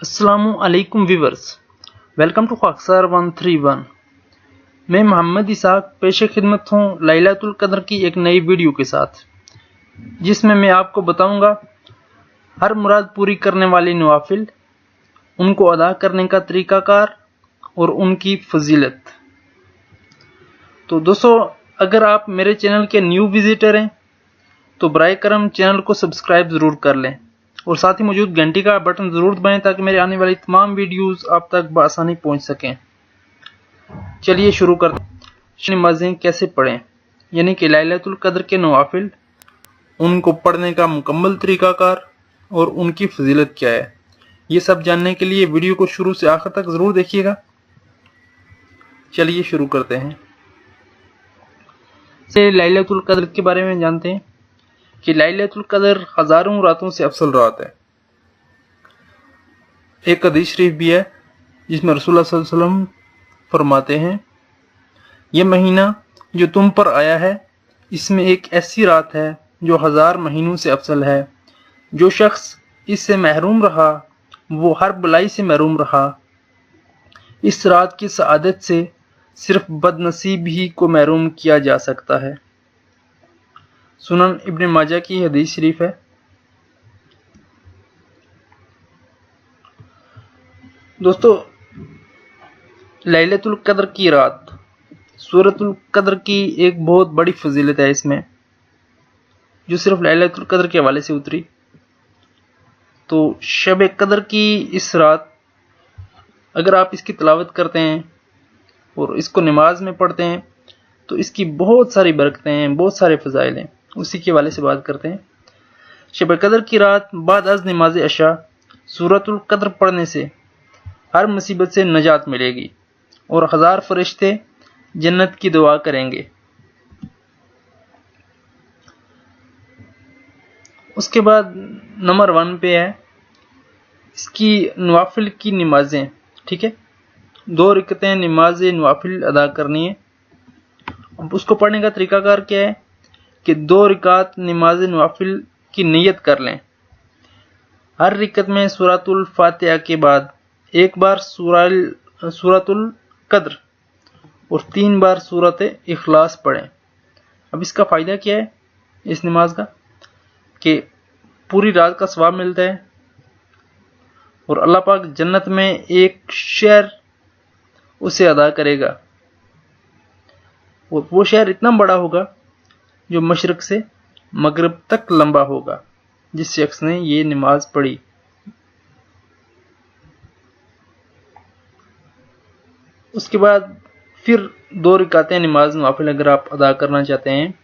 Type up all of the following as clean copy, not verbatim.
अस्सलामु अलैकुम viewers, welcome to खाकसार 131। मैं मोहम्मद इसाक पेशे खिदमत हूँ लैलतुल कद्र की एक नई वीडियो के साथ, जिसमें मैं आपको बताऊंगा हर मुराद पूरी करने वाले नवाफिल, उनको अदा करने का तरीकाकार और उनकी फजीलत। तो दोस्तों, अगर आप मेरे चैनल के न्यू विजिटर हैं तो बराए करम चैनल को सब्सक्राइब ज़रूर कर लें और साथ ही मौजूद घंटी का बटन ज़रूर दबाएं ताकि मेरे आने वाली तमाम वीडियोस आप तक बआसानी पहुंच सकें। चलिए शुरू करते हैं। नमाज़ें कैसे पढ़ें, यानी कि लैलतुल कद्र के नवाफिल, उनको पढ़ने का मुकम्मल तरीकाकार और उनकी फजीलत क्या है, ये सब जानने के लिए वीडियो को शुरू से आखिर तक ज़रूर देखिएगा। चलिए शुरू करते हैं। लैलतुल कद्र के बारे में जानते हैं कि लैलतुल कद्र हजारों रातों से अफसल रात है। एक हदीस शरीफ भी है जिसमें रसूलुल्लाह सल्लल्लाहु अलैहि वसल्लम फरमाते हैं, यह महीना जो तुम पर आया है, इसमें एक ऐसी रात है जो 1000 महीनों से अफसल है। जो शख्स इससे महरूम रहा वो हर बुलाई से महरूम रहा। इस रात की सआदत से सिर्फ बदनसीब ही को महरूम किया जा सकता है। सुनन इब्न माजा की हदीस शरीफ है। दोस्तों, लैलतुल कद्र की रात, सूरतुल कद्र की एक बहुत बड़ी फजीलत है इसमें, जो सिर्फ लैलतुल कद्र के हवाले से उतरी। तो शब कद्र की इस रात अगर आप इसकी तिलावत करते हैं और इसको नमाज में पढ़ते हैं तो इसकी बहुत सारी बरकतें हैं, बहुत सारे फजाइल हैं। उसी के हवाले से बात करते हैं। शब कद्र की रात बाद अज नमाज अशा सूरतुल कद्र पढ़ने से हर मुसीबत से नजात मिलेगी और 1000 फरिश्ते जन्नत की दुआ करेंगे। उसके बाद नंबर 1 पे है इसकी नवाफिल की नमाजें। ठीक है, 2 रकअतें नमाज नवाफिल अदा करनी है। अब उसको पढ़ने का तरीकाकार क्या है कि 2 रकात नमाज नवाफिल की नियत कर लें। हर रकअत में सूरतुल फातिहा के बाद एक बार सूरतुल कद्र और 3 बार सूरत इखलास पढ़ें। अब इसका फ़ायदा क्या है इस नमाज का कि पूरी रात का सवाब मिलता है और अल्लाह पाक जन्नत में एक शहर उसे अदा करेगा और वो शहर इतना बड़ा होगा जो मशरक से मगरिब तक लंबा होगा जिस शख्स ने ये नमाज पढ़ी। उसके बाद फिर 2 रकातें नमाज नवाफिल अगर आप अदा करना चाहते हैं,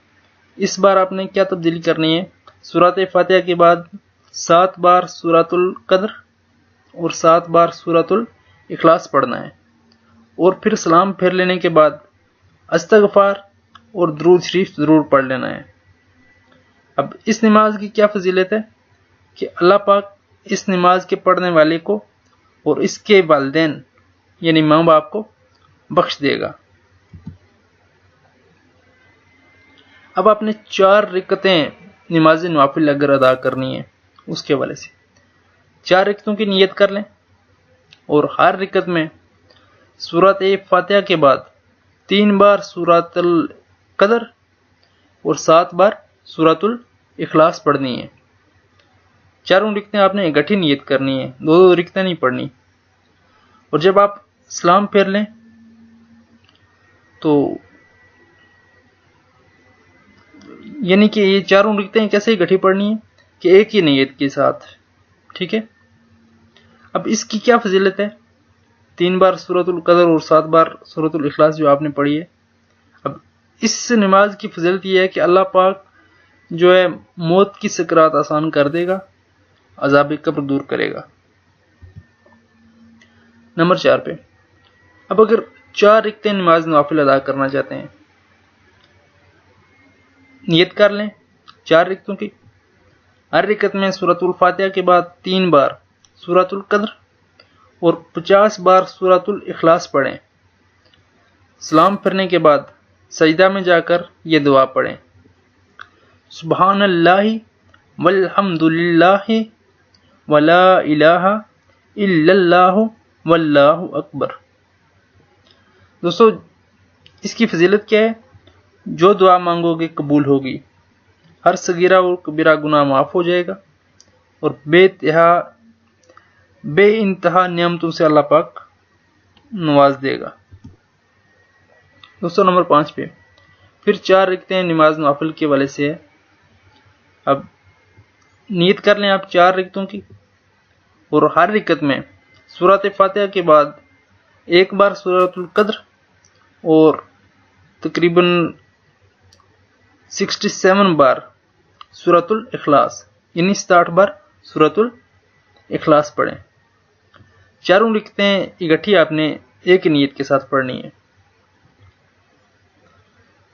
इस बार आपने क्या तब्दीली करनी है, सूरत फातिहा के बाद 7 बार सूरतुल कद्र और 7 बार सूरतुल इखलास पढ़ना है और फिर सलाम फेर लेने के बाद इस्तग़फ़ार और दुरूद शरीफ ज़रूर पढ़ लेना है। अब इस नमाज की क्या फजीलत है कि अल्लाह पाक इस नमाज के पढ़ने वाले को और इसके वालिदैन यानी माँ बाप को बख्श देगा। अब आपने 4 रकअतें नमाज नवाफिल अगर अदा करनी है, उसके हवाले से 4 रकअतों की नियत कर लें और हर रकअत में सूरत फातिहा के बाद 3 बार सूरतुल कद्र और 7 बार सूरतुल इखलास पढ़नी है। 4 रकअतें आपने इकट्ठी नियत करनी है, 2 रकअतें नहीं पढ़नी। और जब आप सलाम फेर लें तो यानी कि ये 4 रकअतें कैसे इकट्ठी पढ़नी है कि एक ही नियत के साथ। ठीक है, अब इसकी क्या फजीलत है, 3 बार सूरतुल कद्र और 7 बार सूरतुल इखलास जो आपने पढ़ी है। अब इस नमाज की फजीलत यह है कि अल्लाह पाक जो है मौत की सकरात आसान कर देगा, अज़ाब कब्र दूर करेगा। नंबर 4 पे अब अगर 4 रकअतें नमाज नवाफिल अदा करना चाहते हैं, नियत कर लें 4 रकअतों की। हर रकअत में सूरतुल फातिहा के बाद 3 बार सूरतुल कद्र और 50 बार सूरतुल इखलास पढ़ें। सलाम फिरने के बाद सजदा में जाकर ये दुआ पढ़ें, सुब्हानल्लाहि वल्हम्दुलिल्लाहि वला इलाहा الا اللہ واللہ اکبر۔ دوستو اس کی فضیلت کیا ہے؟ جو دعا مانگو گے قبول ہوگی، ہر صغیرہ اور کبیرہ گناہ معاف ہو جائے گا، اور بے انتہا نعمتوں سے اللہ پاک نواز دے گا۔ دوستو نمبر 5 پہ پھر 4 رکعتیں نماز نوافل کے والے سے ہے۔ اب نیت کر لیں آپ 4 رکعتوں کی، اور ہر رکعت میں سورۃ فاتحہ کے بعد ایک بار سورۃ القدر اور تقریباً 67 بار سورۃ الاخلاص، یعنی 67 بار سورۃ الاخلاص پڑھیں۔ چاروں رکعتیں اکٹھی آپ نے ایک نیت کے ساتھ پڑھنی ہے۔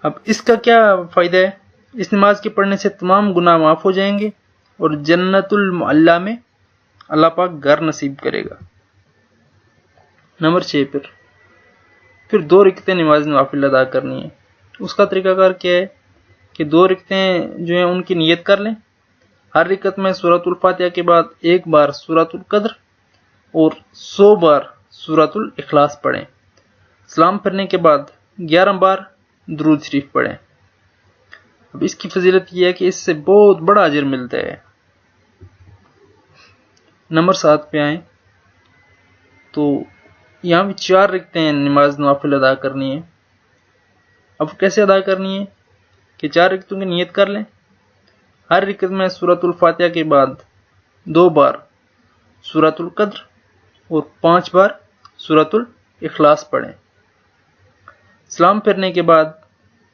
اب اس کا کیا فائدہ ہے؟ اس نماز کے پڑھنے سے تمام گناہ معاف ہو جائیں گے، اور جنت المعلا میں اللہ پاک گھر نصیب کرے گا۔ نمبر 6 پھر 2 رکعتیں نماز نوافل ادا کرنی ہے۔ اس کا طریقہ کار کیا ہے کہ 2 رکعتیں جو ہیں ان کی نیت کر لیں، ہر رکعت میں سورۃ الفاتحہ کے بعد ایک بار سورۃ القدر اور 100 بار سورۃ الاخلاص پڑھیں۔ سلام پھرنے کے بعد 11 بار درود شریف پڑھیں۔ اب اس کی فضیلت یہ ہے کہ اس سے بہت بڑا اجر ملتا ہے۔ نمبر 7 پہ آئیں تو یہاں بھی 4 رکعتیں نماز نوافل ادا کرنی ہے۔ اب کیسے ادا کرنی ہے کہ 4 رکعتوں کی نیت کر لیں، ہر رکعت میں سورۃ الفاتحہ کے بعد 2 بار سورۃ القدر اور 5 بار سورۃ الاخلاص پڑھیں۔ سلام پھرنے کے بعد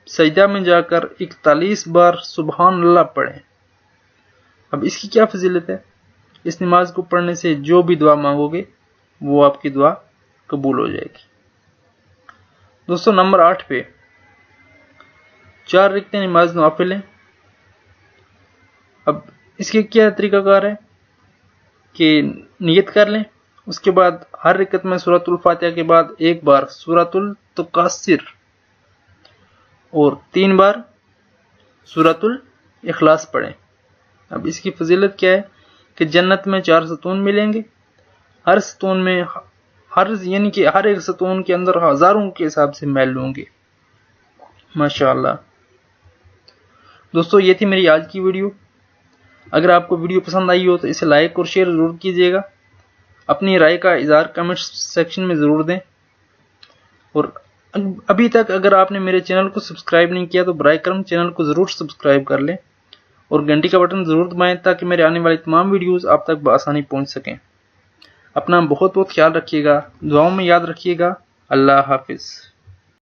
سجدہ میں جا کر 41 بار سبحان اللہ پڑھیں۔ اب اس کی کیا فضیلت ہے؟ اس نماز کو پڑھنے سے جو بھی دعا مانگو گے وہ آپ کی دعا قبول ہو جائے گی۔ دوستو نمبر 8 پہ 4 رکعتیں نماز نوافل ہیں۔ اب اس کے کیا طریقہ کار ہے کہ نیت کر لیں، اس کے بعد ہر رکعت میں سورۃ الفاتحہ کے بعد ایک بار سورۃ التکاثر اور 3 بار سورۃ الاخلاص پڑھیں۔ اب اس کی فضیلت کیا ہے کہ جنت میں 4 ستون ملیں گے، ہر ستون میں یعنی کہ ہر ایک ستون کے اندر ہزاروں کے حساب سے محل ہوں گے۔ ماشاءاللہ۔ دوستو یہ تھی میری آج کی ویڈیو۔ اگر آپ کو ویڈیو پسند آئی ہو تو اسے لائک اور شیئر ضرور کیجیے گا، اپنی رائے کا اظہار کمنٹ سیکشن میں ضرور دیں، اور ابھی تک اگر آپ نے میرے چینل کو سبسکرائب نہیں کیا تو برائے کرم چینل کو ضرور سبسکرائب کر لیں، اور گھنٹی کا بٹن ضرور دبائیں تاکہ میرے آنے والی تمام ویڈیوز آپ تک بآسانی پہنچ سکیں۔ اپنا بہت خیال رکھیے گا، دعاؤں میں یاد رکھیے گا۔ اللہ حافظ۔